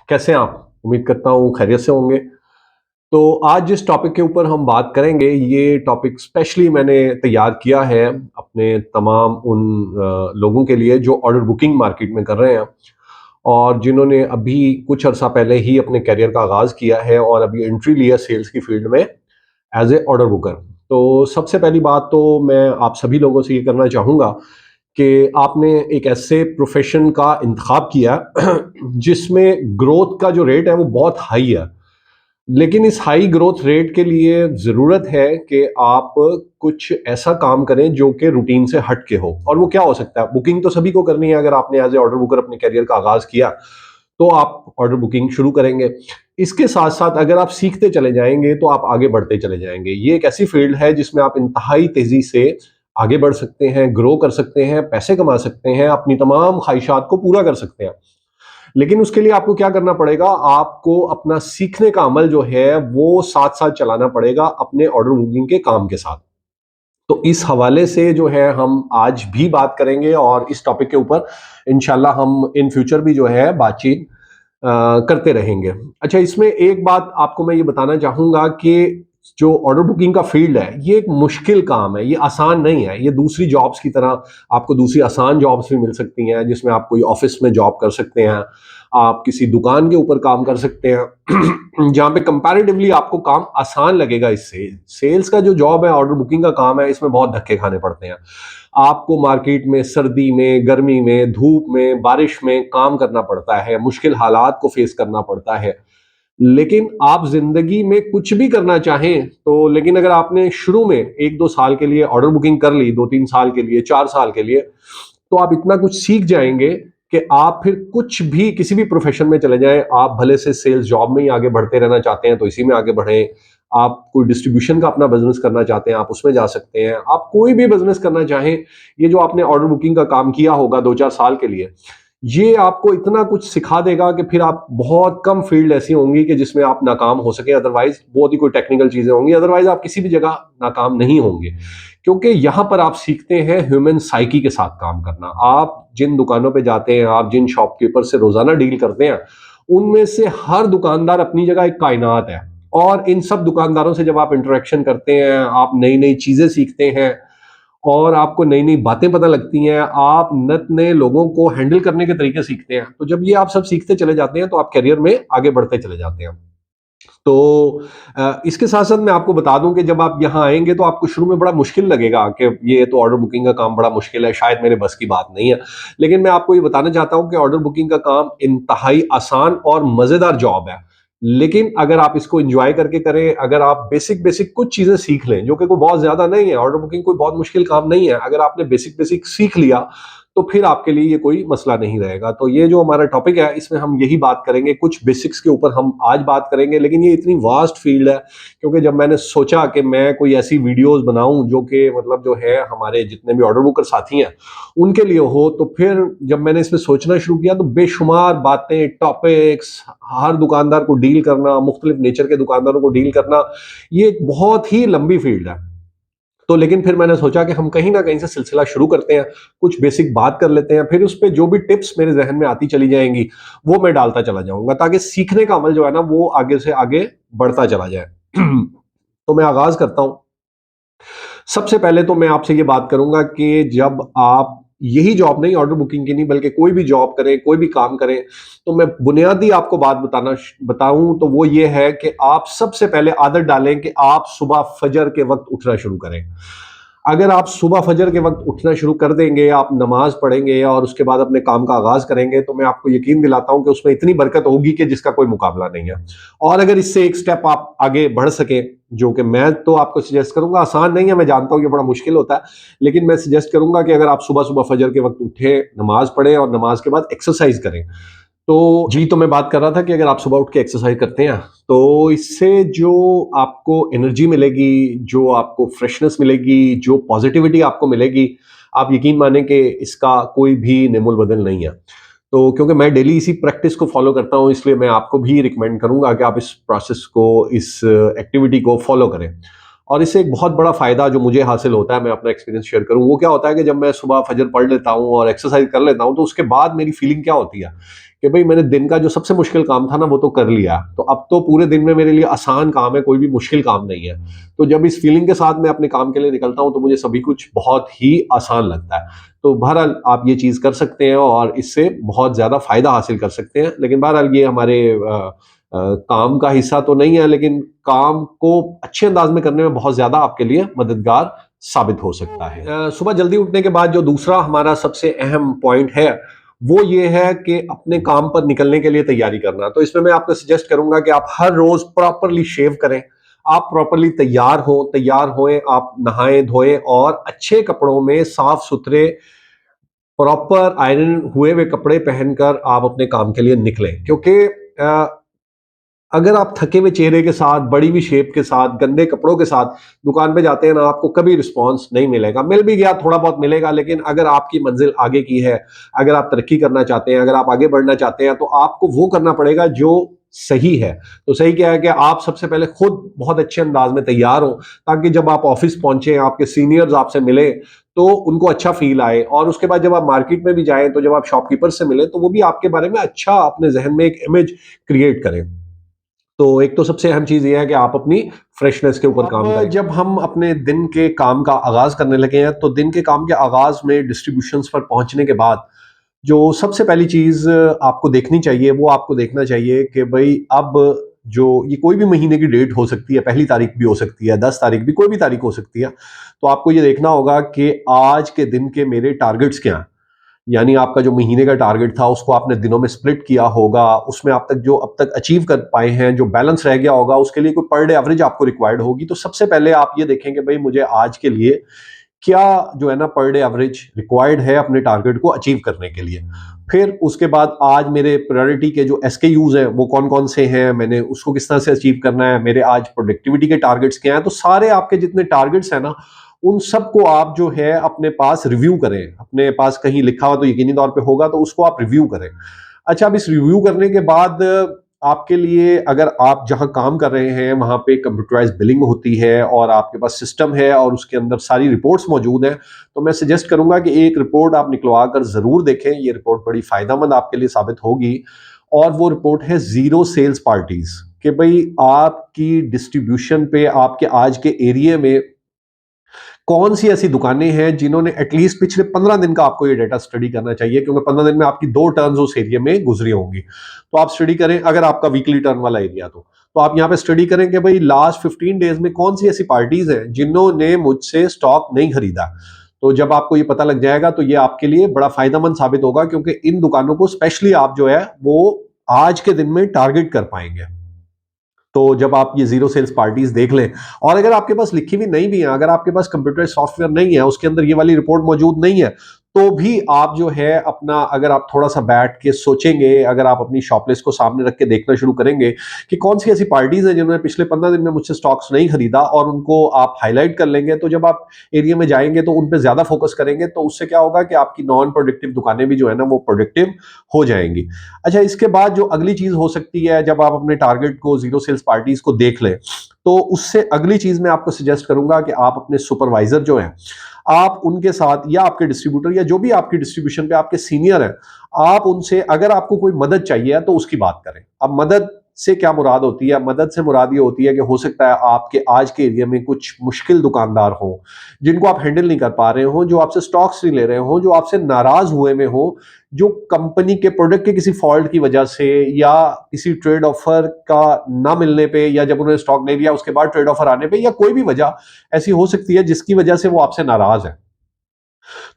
कैसे हैं आप? उम्मीद करता हूँ खैरियत से होंगे। तो आज जिस टॉपिक के ऊपर हम बात करेंगे, ये टॉपिक स्पेशली मैंने तैयार किया है अपने तमाम उन लोगों के लिए जो ऑर्डर बुकिंग मार्केट में कर रहे हैं और जिन्होंने अभी कुछ अर्सा पहले ही अपने करियर का आगाज़ किया है और अभी एंट्री लिया सेल्स की फील्ड में एज़ ए ऑर्डर बुकर। तो सबसे पहली बात तो मैं आप सभी लोगों से ये करना चाहूँगा कि आपने एक ऐसे प्रोफ़ेशन का इंतख़ाब किया जिसमें ग्रोथ का जो रेट है वो बहुत हाई है। लेकिन इस हाई ग्रोथ रेट के लिए ज़रूरत है कि आप कुछ ऐसा काम करें जो कि रूटीन से हट के हो। और वो क्या हो सकता है? बुकिंग तो सभी को करनी है। अगर आपने एज़ ए ऑर्डर बुकर अपने करियर का आगाज़ किया, तो आप ऑर्डर बुकिंग शुरू करेंगे। इसके साथ-साथ अगर आप सीखते चले जाएँगे, तो आप आगे बढ़ते चले जाएँगे। ये एक ऐसी फ़ील्ड है जिसमें आप इंतहाई तेज़ी से आगे बढ़ सकते हैं, ग्रो कर सकते हैं, पैसे कमा सकते हैं, अपनी तमाम ख़्वाहिशात को पूरा कर सकते हैं। लेकिन उसके लिए आपको क्या करना पड़ेगा? आपको अपना सीखने का अमल जो है, वो साथ-साथ चलाना पड़ेगा अपने ऑर्डर बुकिंग के काम के साथ। तो इस हवाले से जो है हम आज भी बात करेंगे और इस टॉपिक के ऊपर इंशाल्लाह हम इन फ्यूचर भी जो है बातचीत करते रहेंगे। अच्छा, इसमें एक बात आपको मैं ये बताना चाहूँगा कि जो ऑर्डर बुकिंग का फ़ील्ड है, ये एक मुश्किल काम है, ये आसान नहीं है। ये दूसरी जॉब्स की तरह आपको दूसरी आसान जॉब्स भी मिल सकती हैं, जिसमें आप कोई ऑफ़िस में जॉब कर सकते हैं, आप किसी दुकान के ऊपर काम कर सकते हैं, जहाँ पे कंपैरेटिवली आपको काम आसान लगेगा इससे। सेल्स का जो जॉब है, ऑर्डर बुकिंग का काम है, इसमें बहुत धक्के खाने पड़ते हैं। आपको मार्केट में सर्दी में, गर्मी में, धूप में, बारिश में काम करना पड़ता है, मुश्किल हालात को फेस करना पड़ता है। लेकिन आप ज़िंदगी में कुछ भी करना चाहें, तो लेकिन अगर आपने शुरू में 1-2 साल के लिए ऑर्डर बुकिंग कर ली, 2-3 साल के लिए, 4 साल के लिए, तो आप इतना कुछ सीख जाएँगे कि आप फिर कुछ भी किसी भी प्रोफ़ेशन में चले जाएँ, आप भले से सेल्स जॉब में ही आगे बढ़ते रहना चाहते हैं, तो इसी में आगे बढ़ें। आप कोई डिस्ट्रीब्यूशन का अपना बिज़नेस करना चाहते हैं, आप उसमें जा सकते हैं। आप कोई भी बिज़नेस करना चाहें, ये जो आपने ऑर्डर बुकिंग का काम किया होगा 2-4 साल के लिए, ये आपको इतना कुछ सिखा देगा कि फिर आप बहुत कम फील्ड ऐसी होंगी कि जिसमें आप नाकाम हो सके। अदरवाइज बहुत ही कोई टेक्निकल चीजें होंगी, अदरवाइज आप किसी भी जगह नाकाम नहीं होंगे, क्योंकि यहां पर आप सीखते हैं ह्यूमन साइकी के साथ काम करना। आप जिन दुकानों पे जाते हैं, आप जिन शॉपकीपर से रोजाना डील करते हैं, उनमें से हर दुकानदार अपनी जगह एक कायनात है। और इन सब दुकानदारों से जब आप इंटरेक्शन करते हैं, आप नई नई चीजें सीखते हैं और आपको नई-नई बातें पता लगती हैं, आप नए लोगों को हैंडल करने के तरीके सीखते हैं। तो जब ये आप सब सीखते चले जाते हैं, तो आप करियर में आगे बढ़ते चले जाते हैं। तो इसके साथ-साथ मैं आपको बता दूँ कि जब आप यहाँ आएँगे, तो आपको शुरू में बड़ा मुश्किल लगेगा कि ये तो ऑर्डर बुकिंग का काम बड़ा मुश्किल है, शायद मेरे बस की बात नहीं है। लेकिन मैं आपको ये बताना चाहता हूँ कि ऑर्डर बुकिंग का काम इंतहाई आसान और मज़ेदार जॉब है। लेकिन अगर आप इसको एन्जॉय करके करें, अगर आप बेसिक-बेसिक कुछ चीज़ें सीख लें, जो कि कोई बहुत ज़्यादा नहीं है, ऑर्डर बुकिंग कोई बहुत मुश्किल काम नहीं है। अगर आपने बेसिक-बेसिक सीख लिया, तो फिर आपके लिए ये कोई मसला नहीं रहेगा। तो ये जो हमारा टॉपिक है, इसमें हम यही बात करेंगे, कुछ बेसिक्स के ऊपर हम आज बात करेंगे। लेकिन ये इतनी वास्ट फील्ड है, क्योंकि जब मैंने सोचा कि मैं कोई ऐसी वीडियोस बनाऊं जो कि मतलब जो है हमारे जितने भी ऑर्डर बुकर साथी हैं उनके लिए हो, तो फिर जब मैंने इसमें सोचना शुरू किया, तो बेशुमार बातें, टॉपिक्स, हर दुकानदार को डील करना, मुख्तलिफ नेचर के दुकानदारों को डील करना, ये एक बहुत ही लंबी फील्ड है। तो लेकिन फिर मैंने सोचा कि हम कहीं न कहीं से सिलसिला शुरू करते हैं, कुछ बेसिक बात कर लेते हैं, फिर उसपे जो भी टिप्स मेरे ज़हन में आती चली जाएँगी, वो मैं डालता चला जाऊँगा, ताकि सीखने का अमल जो है ना, वो आगे से आगे बढ़ता चला जाए। तो मैं आगाज़ करता हूँ। सबसे पहले तो मैं आपसे ये बात करूँगा कि जब आप यही जॉब नहीं, ऑर्डर बुकिंग की नहीं, बल्कि कोई भी जॉब करें, कोई भी काम करें, तो मैं बुनियादी आपको बात बताऊँ, तो वो ये है कि आप सबसे पहले आदत डालें कि आप सुबह फजर के वक़्त उठना शुरू करें। अगर आप सुबह फजर के वक़्त उठना शुरू कर देंगे, आप नमाज़ पढ़ेंगे और उसके बाद अपने काम का आगाज़ करेंगे, तो मैं आपको यकीन दिलाता हूँ कि उसमें इतनी बरकत होगी कि जिसका कोई मुकाबला नहीं है। और अगर इससे एक स्टेप आप आगे बढ़ सकें, जो कि मैं तो आपको सजेस्ट करूँगा, आसान नहीं है, मैं जानता हूँ ये बड़ा मुश्किल होता है, लेकिन मैं सजेस्ट करूँगा कि अगर आप सुबह-सुबह फजर के वक़्त उठें, नमाज़ पढ़ें और नमाज़ के बाद एक्सरसाइज़ करें। तो मैं बात कर रहा था कि अगर आप सुबह उठ के एक्सरसाइज करते हैं, तो इससे जो आपको एनर्जी मिलेगी, जो आपको फ्रेशनेस मिलेगी, जो पॉजिटिविटी आपको मिलेगी, आप यकीन मानें कि इसका कोई भी निमुल बदल नहीं है। तो क्योंकि मैं डेली इसी प्रैक्टिस को फॉलो करता हूँ, इसलिए मैं आपको भी रिकमेंड करूँगा कि आप इस प्रोसेस को, इस एक्टिविटी को फॉलो करें। और इससे एक बहुत बड़ा फायदा जो मुझे हासिल होता है, मैं अपना एक्सपीरियंस शेयर करूं, वो क्या होता है कि जब मैं सुबह फजर पढ़ लेता हूं और एक्सरसाइज कर लेता हूं, तो उसके बाद मेरी फीलिंग क्या होती है कि भाई मैंने दिन का जो सबसे मुश्किल काम था ना वो तो कर लिया, तो अब तो पूरे दिन में मेरे लिए आसान काम है, कोई भी मुश्किल काम नहीं है। तो जब इस फीलिंग के साथ मैं अपने काम के लिए निकलता हूं तो मुझे सभी कुछ बहुत ही आसान लगता है। तो बहरहाल आप ये चीज कर सकते हैं और इससे बहुत ज्यादा फायदा हासिल कर सकते हैं। लेकिन बहरहाल ये हमारे काम का हिस्सा तो नहीं है, लेकिन काम को अच्छे अंदाज में करने में बहुत ज्यादा आपके लिए मददगार साबित हो सकता है। सुबह जल्दी उठने के बाद जो दूसरा हमारा सबसे अहम पॉइंट है वो ये है कि अपने काम पर निकलने के लिए तैयारी करना। तो इसमें मैं आपको सजेस्ट करूंगा कि आप हर रोज प्रॉपरली शेव करें, आप प्रॉपरली तैयार होएं, आप नहाएं धोएं और अच्छे कपड़ों में साफ सुथरे प्रॉपर आयरन हुए हुए कपड़े पहनकर आप अपने काम के लिए निकलें। क्योंकि अगर आप थके हुए चेहरे के साथ, बड़ी हुई शेप के साथ, गंदे कपड़ों के साथ दुकान पे जाते हैं ना, आपको कभी रिस्पांस नहीं मिलेगा। मिल भी गया थोड़ा बहुत मिलेगा, लेकिन अगर आपकी मंजिल आगे की है, अगर आप तरक्की करना चाहते हैं, अगर आप आगे बढ़ना चाहते हैं, तो आपको वो करना पड़ेगा जो सही है। तो सही क्या है कि आप सबसे पहले खुद बहुत अच्छे अंदाज में तैयार हो, ताकि जब आप ऑफिस पहुंचे, आपके सीनियर्स आपसे मिले तो उनको अच्छा फील आए, और उसके बाद जब आप मार्केट में भी जाएं, तो जब आप शॉपकीपर से मिले तो वो भी आपके बारे में अच्छा अपने जहन में एक इमेज क्रिएट करें। तो एक तो सबसे अहम चीज ये है कि आप अपनी फ्रेशनेस के ऊपर काम करें। जब हम अपने दिन के काम का आगाज करने लगे हैं, तो दिन के काम के आगाज में डिस्ट्रीब्यूशंस पर पहुंचने के बाद जो सबसे पहली चीज आपको देखनी चाहिए, वो आपको देखना चाहिए कि भाई अब जो ये कोई भी महीने की डेट हो सकती है, 1 तारीख भी हो सकती है, 10 तारीख भी, कोई भी तारीख हो सकती है। तो आपको ये देखना होगा कि आज के दिन के मेरे टारगेट्स क्या हैं। यानी आपका जो महीने का टारगेट था उसको आपने दिनों में स्प्लिट किया होगा, उसमें आप तक जो अब तक अचीव कर पाए हैं, जो बैलेंस रह गया होगा, उसके लिए कोई पर डे एवरेज आपको रिक्वायर्ड होगी। तो सबसे पहले आप ये देखेंगे भाई मुझे आज के लिए क्या जो है ना पर डे एवरेज रिक्वायर्ड है अपने टारगेट को अचीव करने के लिए। फिर उसके बाद आज मेरे प्रायोरिटी के जो एसकेयूज हैं वो कौन कौन से हैं, मैंने उसको किस तरह से अचीव करना है, मेरे आज प्रोडक्टिविटी के टारगेट्स क्या हैं। तो सारे आपके जितने टारगेट्स हैं ना, उन सबको आप जो है अपने पास रिव्यू करें। अपने पास कहीं लिखा हुआ तो यकीनी तौर पे होगा, तो उसको आप रिव्यू करें। अच्छा, अब इस रिव्यू करने के बाद आपके लिए, अगर आप जहां काम कर रहे हैं वहां पे कंप्यूटराइज बिलिंग होती है और आपके पास सिस्टम है और उसके अंदर सारी रिपोर्ट्स मौजूद हैं, तो मैं सजेस्ट करूंगा कि एक रिपोर्ट आप निकलवा कर जरूर देखें। ये रिपोर्ट बड़ी फायदेमंद आपके लिए साबित होगी, और वो रिपोर्ट है जीरो सेल्स पार्टीज। कि भाई आपकी डिस्ट्रीब्यूशन पे, आपके आज के एरिया में कौन सी ऐसी दुकानें हैं जिन्होंने एटलीस्ट पिछले 15 दिन का, आपको ये डेटा स्टडी करना चाहिए, क्योंकि 15 दिन में आपकी 2 टर्न्स उस एरिया में गुजरी होंगी। तो आप स्टडी करें, अगर आपका वीकली टर्न वाला एरिया तो आप यहाँ पे स्टडी करें कि भाई लास्ट 15 डेज में कौन सी ऐसी पार्टीज हैं जिन्होंने मुझसे स्टॉक नहीं खरीदा। तो जब आपको ये पता लग जाएगा तो ये आपके लिए बड़ा फायदेमंद साबित होगा, क्योंकि इन दुकानों को स्पेशली आप जो है वो आज के दिन में टारगेट कर पाएंगे। तो जब आप ये जीरो सेल्स पार्टीज देख लें, और अगर आपके पास लिखी हुई नहीं भी है, अगर आपके पास कंप्यूटर सॉफ्टवेयर नहीं है, उसके अंदर ये वाली रिपोर्ट मौजूद नहीं है, तो भी आप जो है अपना, अगर आप थोड़ा सा बैठ के सोचेंगे, अगर आप अपनी शॉपलिस्ट को सामने रख के देखना शुरू करेंगे कि कौन सी ऐसी पार्टीज हैं जिन्होंने पिछले 15 दिन में मुझसे स्टॉक्स नहीं खरीदा, और उनको आप हाईलाइट कर लेंगे, तो जब आप एरिया में जाएंगे तो उन पर ज्यादा फोकस करेंगे, तो उससे क्या होगा कि आपकी नॉन प्रोडक्टिव दुकानें भी जो है ना वो प्रोडक्टिव हो जाएंगी। अच्छा, इसके बाद जो अगली चीज हो सकती है, जब आप अपने टारगेट को, जीरो सेल्स पार्टीज को देख लें, तो उससे अगली चीज मैं आपको सजेस्ट करूंगा कि आप अपने सुपरवाइजर जो है, आप उनके साथ, या आपके डिस्ट्रीब्यूटर, या जो भी आपकी डिस्ट्रीब्यूशन पे आपके सीनियर हैं, आप उनसे अगर आपको कोई मदद चाहिए तो उसकी बात करें। अब मदद से क्या मुराद होती है? मदद से मुराद ये होती है कि हो सकता है आपके आज के एरिया में कुछ मुश्किल दुकानदार हो जिनको आप हैंडल नहीं कर पा रहे हो, जो आपसे स्टॉक्स नहीं ले रहे हो, जो आपसे नाराज हुए में हो, जो कंपनी के प्रोडक्ट के किसी फॉल्ट की वजह से, या किसी ट्रेड ऑफर का ना मिलने पे, या जब उन्होंने स्टॉक नहीं लिया उसके बाद ट्रेड ऑफर आने पे, या कोई भी वजह ऐसी हो सकती है जिसकी वजह से वो आपसे नाराज है।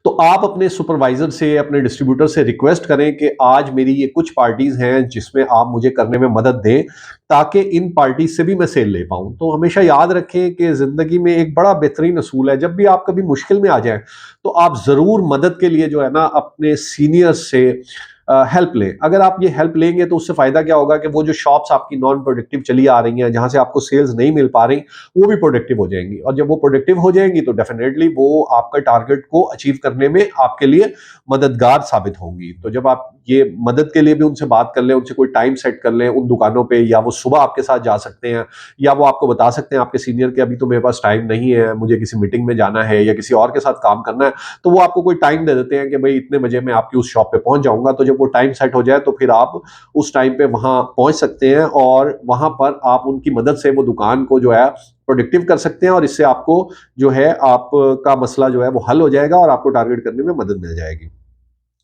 तो आप अपने सुपरवाइजर से, अपने डिस्ट्रीब्यूटर से रिक्वेस्ट करें कि आज मेरी ये कुछ पार्टीज हैं जिसमें आप मुझे करने में मदद दें, ताकि इन पार्टीज से भी मैं सेल ले पाऊं। तो हमेशा याद रखें कि जिंदगी में एक बड़ा बेहतरीन असूल है, जब भी आप कभी मुश्किल में आ जाएं तो आप जरूर मदद के लिए जो है ना अपने सीनियर से हेल्प लें। अगर आप ये हेल्प लेंगे तो उससे फायदा क्या होगा कि वो जो शॉप्स आपकी नॉन प्रोडक्टिव चली आ रही हैं, जहां से आपको सेल्स नहीं मिल पा रही, वो भी प्रोडक्टिव हो जाएंगी, और जब वो प्रोडक्टिव हो जाएंगी तो डेफिनेटली वो आपका टारगेट को अचीव करने में आपके लिए मददगार साबित होंगी। तो जब आप ये मदद के लिए भी उनसे बात कर लें, उनसे कोई टाइम सेट कर लें उन दुकानों पे, या वो सुबह आपके साथ जा सकते हैं, या वो आपको बता सकते हैं आपके सीनियर के अभी तो मेरे पास टाइम नहीं है, मुझे किसी मीटिंग में जाना है या किसी और के साथ काम करना है, तो वो आपको कोई टाइम दे देते हैं कि भाई इतने बजे मैं आपकी उस शॉप पे पहुंच जाऊंगा। तो जब वो टाइम सेट हो जाए तो फिर आप उस टाइम पे वहां पहुंच सकते हैं और वहां पर आप उनकी मदद से वो दुकान को जो है प्रोडक्टिव कर सकते हैं, और इससे आपको जो है आपका मसला जो है वो हल हो जाएगा और आपको टारगेट करने में मदद मिल जाएगी।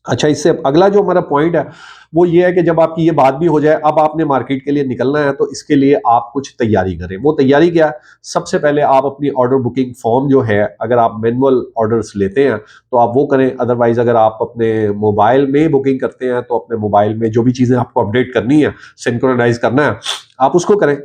अच्छा, इससे अगला जो हमारा पॉइंट है वो ये है कि जब आपकी ये बात भी हो जाए, अब आपने मार्केट के लिए निकलना है, तो इसके लिए आप कुछ तैयारी करें। वो तैयारी क्या है? सबसे पहले आप अपनी ऑर्डर बुकिंग फॉर्म जो है, अगर आप मैनुअल ऑर्डर्स लेते हैं तो आप वो करें, अदरवाइज अगर आप अपने मोबाइल में बुकिंग करते हैं तो अपने मोबाइल में जो भी चीजें आपको अपडेट करनी है, सिंक्रोनाइज करना है, आप उसको करें।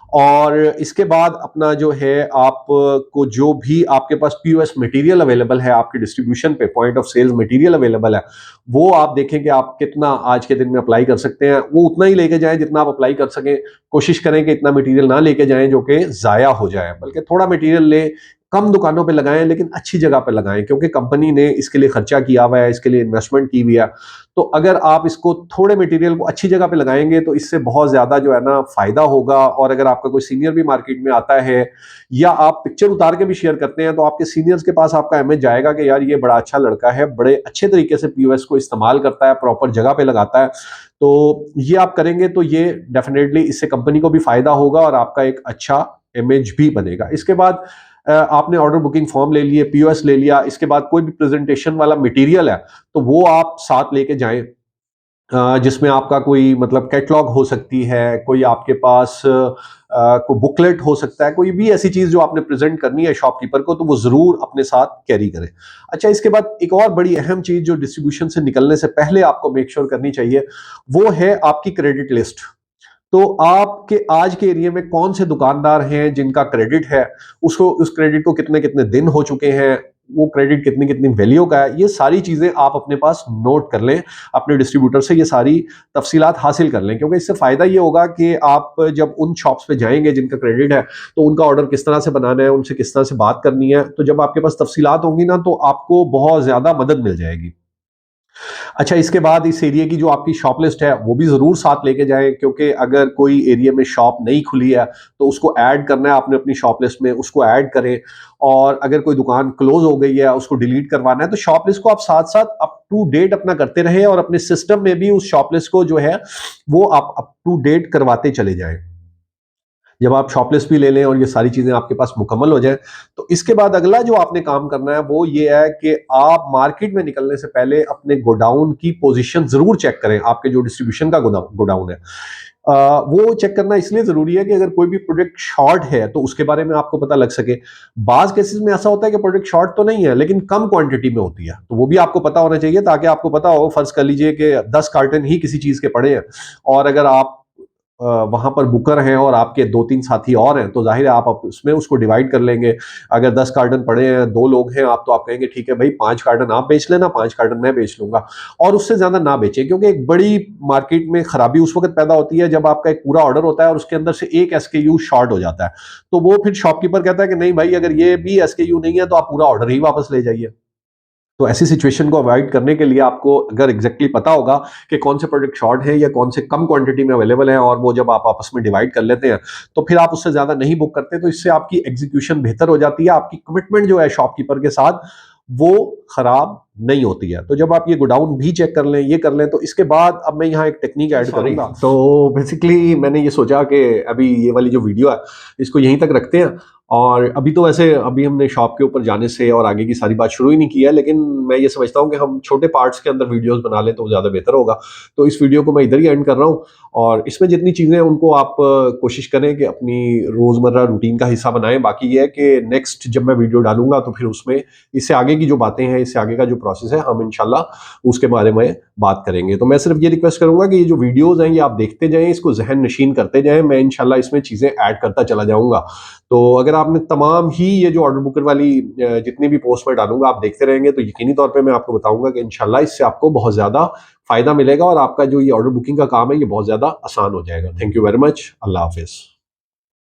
और इसके बाद अपना जो है आपको जो भी आपके पास पीओएस मटेरियल अवेलेबल है, आपके डिस्ट्रीब्यूशन पे point of sales material available है, वो आप देखें कि आप कितना आज के दिन में अप्लाई कर सकते हैं। वो उतना ही लेके जाएं जितना आप अप्लाई कर सकें। कोशिश करें कि इतना मटेरियल ना लेके जाएं जो कि जाया हो जाए, बल्कि थोड़ा मटेरियल लें, कम दुकानों पे लगाएं लेकिन अच्छी जगह पे लगाएं, क्योंकि कंपनी ने इसके लिए खर्चा किया हुआ है, इसके लिए इन्वेस्टमेंट की हुई है। तो अगर आप इसको थोड़े मटेरियल को अच्छी जगह पे लगाएंगे तो इससे बहुत ज्यादा जो है ना फायदा होगा। और अगर आपका कोई सीनियर भी मार्केट में आता है या आप पिक्चर उतार के भी शेयर करते हैं तो आपके सीनियर्स के पास आपका इमेज जाएगा कि यार ये बड़ा अच्छा लड़का है, बड़े अच्छे तरीके से पीओएस को इस्तेमाल करता है, प्रॉपर जगह पे लगाता है। तो ये आप करेंगे तो ये डेफिनेटली इससे कंपनी को भी फायदा होगा और आपका एक अच्छा इमेज भी बनेगा। इसके बाद आपने ऑर्डर बुकिंग फॉर्म ले लिए, पीओएस ले लिया, इसके बाद कोई भी प्रेजेंटेशन वाला मटेरियल है तो वो आप साथ लेके जाएं, जिसमें आपका कोई मतलब कैटलॉग हो सकती है, कोई आपके पास कोई बुकलेट हो सकता है, कोई भी ऐसी चीज जो आपने प्रेजेंट करनी है शॉपकीपर को, तो वो जरूर अपने साथ कैरी करें। अच्छा, इसके बाद एक और बड़ी अहम चीज जो डिस्ट्रीब्यूशन से निकलने से पहले आपको मेक श्योर करनी चाहिए, वो है आपकी क्रेडिट लिस्ट। तो आपके आज के एरिया में कौन से दुकानदार हैं जिनका क्रेडिट है, उसको उस क्रेडिट को कितने कितने दिन हो चुके हैं, वो क्रेडिट कितनी कितनी वैल्यू का है, ये सारी चीजें आप अपने पास नोट कर लें, अपने डिस्ट्रीब्यूटर से ये सारी तफसीलात हासिल कर लें। क्योंकि इससे फायदा ये होगा कि आप जब उन शॉप्स पे जाएंगे जिनका क्रेडिट है तो उनका ऑर्डर किस तरह से बनाना है, उनसे किस तरह से बात करनी है, तो जब आपके पास तफसीलात होंगी ना तो आपको बहुत ज्यादा मदद मिल जाएगी। अच्छा, इसके बाद इस एरिया की जो आपकी शॉप लिस्ट है वो भी जरूर साथ लेके जाएं, क्योंकि अगर कोई एरिया में शॉप नहीं खुली है तो उसको ऐड करना है आपने अपनी शॉप लिस्ट में, उसको ऐड करें। और अगर कोई दुकान क्लोज हो गई है उसको डिलीट करवाना है तो शॉप लिस्ट को आप साथ साथ अप टू डेट अपना करते रहें और अपने सिस्टम में भी उस शॉप लिस्ट को जो है वो आप अप टू डेट करवाते चले जाएं। जब आप शॉपलिस्ट भी ले लें और ये सारी चीजें आपके पास मुकम्मल हो जाए, तो इसके बाद अगला जो आपने काम करना है वो ये है कि आप मार्केट में निकलने से पहले अपने गोडाउन की पोजीशन जरूर चेक करें। आपके जो डिस्ट्रीब्यूशन का गोडाउन है वो चेक करना इसलिए जरूरी है कि अगर कोई भी प्रोडक्ट शॉर्ट है तो उसके बारे में आपको पता लग सके। बाज केसेस में ऐसा होता है कि प्रोडक्ट शॉर्ट तो नहीं है लेकिन कम क्वांटिटी में होती है, तो वो भी आपको पता होना चाहिए, ताकि आपको पता हो, फर्ज कर लीजिए कि 10 कार्टन ही किसी चीज के पड़े हैं और अगर आप वहां पर बुकर हैं और आपके 2-3 साथी और हैं, तो जाहिर है आप उसमें उसको डिवाइड कर लेंगे। अगर 10 कार्टन पड़े हैं, 2 लोग हैं आप, तो आप कहेंगे ठीक है भाई 5 कार्टन आप बेच लेना, 5 कार्टन मैं बेच लूंगा, और उससे ज्यादा ना बेचें। क्योंकि एक बड़ी मार्केट में खराबी उस वक्त पैदा होती है जब आपका एक पूरा ऑर्डर होता है और उसके अंदर से एक एसकेयू शॉर्ट हो जाता है, तो वो फिर शॉपकीपर कहता है कि नहीं भाई, अगर ये भी एसकेयू नहीं है तो आप पूरा ऑर्डर ही वापस ले जाइए। तो ऐसी सिचुएशन को अवॉइड करने के लिए आपको अगर एग्जैक्टली पता होगा कि कौन से प्रोडक्ट शॉर्ट है या कौन से कम क्वांटिटी में अवेलेबल है, और वो जब आप आपस में डिवाइड कर लेते हैं तो फिर आप उससे ज्यादा नहीं बुक करते, तो इससे आपकी एग्जीक्यूशन बेहतर हो जाती है, आपकी कमिटमेंट जो है शॉपकीपर के साथ वो खराब नहीं होती है। तो जब आप ये गोडाउन भी चेक कर लें, ये कर लें, तो इसके बाद अब मैं यहाँ एक टेक्निक ऐड करूंगा। तो बेसिकली मैंने ये सोचा कि अभी ये वाली जो वीडियो है इसको यहीं तक रखते हैं, और अभी तो वैसे अभी हमने शॉप के ऊपर जाने से और आगे की सारी बात शुरू ही नहीं की है, लेकिन मैं ये समझता हूँ कि हम छोटे पार्ट्स के अंदर वीडियोस बना लें तो ज़्यादा बेहतर होगा। तो इस वीडियो को मैं इधर ही एंड कर रहा हूँ, और इसमें जितनी चीज़ें हैं उनको आप कोशिश करें कि अपनी रोज़मर्रा रूटीन का हिस्सा बनाएं। बाकी ये है कि नेक्स्ट जब मैं वीडियो डालूंगा तो फिर उसमें इससे आगे की जो बातें हैं, इससे आगे का जो प्रोसेस है, हम इंशाल्लाह उसके बारे में बात करेंगे। तो मैं सिर्फ ये रिक्वेस्ट करूंगा कि ये जो वीडियोस हैं ये आप देखते जाएं, इसको जहन नशीन करते जाएं, मैं इंशाल्लाह इसमें चीज़ें ऐड करता चला जाऊंगा। तो अगर आपने तमाम ही ये जो ऑर्डर बुकर वाली जितनी भी पोस्ट में डालूंगा आप देखते रहेंगे तो यकीनी तौर पे मैं आपको बताऊंगा कि इंशाल्लाह इससे आपको बहुत ज्यादा फायदा मिलेगा और आपका जो ये ऑर्डर बुकिंग का काम है ये बहुत ज्यादा आसान हो जाएगा। Thank you very much. Allah Hafiz.